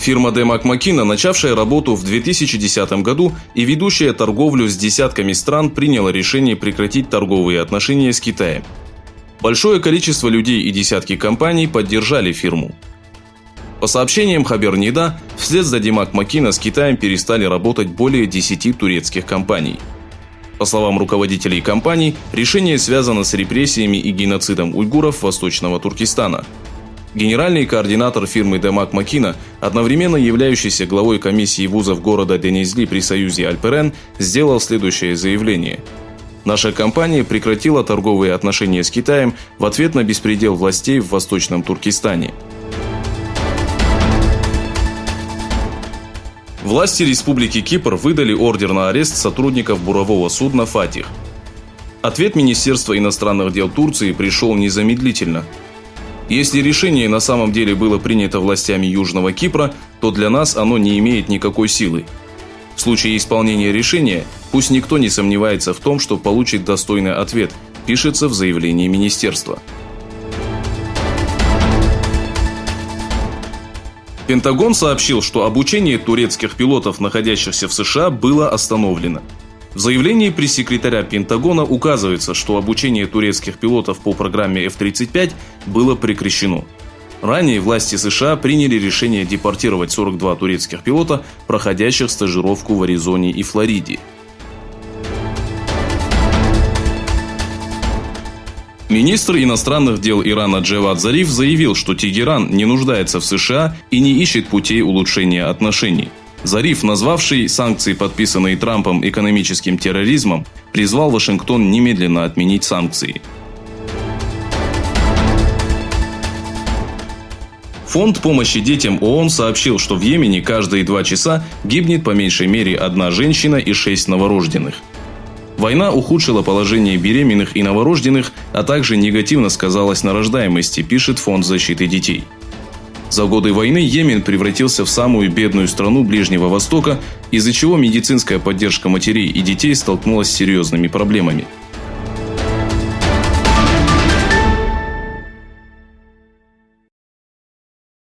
Фирма Демак Макина, начавшая работу в 2010 году и ведущая торговлю с десятками стран, приняла решение прекратить торговые отношения с Китаем. Большое количество людей и десятки компаний поддержали фирму. По сообщениям Хабер Нида, вслед за Демак Макина с Китаем перестали работать более 10 турецких компаний. По словам руководителей компаний, решение связано с репрессиями и геноцидом уйгуров Восточного Туркестана. Генеральный координатор фирмы Демак Макина, одновременно являющийся главой комиссии вузов города Денизли при союзе Альперен, сделал следующее заявление. Наша компания прекратила торговые отношения с Китаем в ответ на беспредел властей в Восточном Туркестане. Власти Республики Кипр выдали ордер на арест сотрудников бурового судна «Фатих». Ответ Министерства иностранных дел Турции пришел незамедлительно. Если решение на самом деле было принято властями Южного Кипра, то для нас оно не имеет никакой силы. В случае исполнения решения, пусть никто не сомневается в том, что получит достойный ответ, пишется в заявлении министерства. Пентагон сообщил, что обучение турецких пилотов, находящихся в США, было остановлено. В заявлении пресс-секретаря Пентагона указывается, что обучение турецких пилотов по программе F-35 было прекращено. Ранее власти США приняли решение депортировать 42 турецких пилота, проходящих стажировку в Аризоне и Флориде. Министр иностранных дел Ирана Джавад Зариф заявил, что Тегеран не нуждается в США и не ищет путей улучшения отношений. Зариф, назвавший санкции, подписанные Трампом, экономическим терроризмом, призвал Вашингтон немедленно отменить санкции. Фонд помощи детям ООН сообщил, что в Йемене каждые 2 часа гибнет по меньшей мере 1 женщина и 6 новорожденных. Война ухудшила положение беременных и новорожденных, а также негативно сказалась на рождаемости, пишет Фонд защиты детей. За годы войны Йемен превратился в самую бедную страну Ближнего Востока, из-за чего медицинская поддержка матерей и детей столкнулась с серьезными проблемами.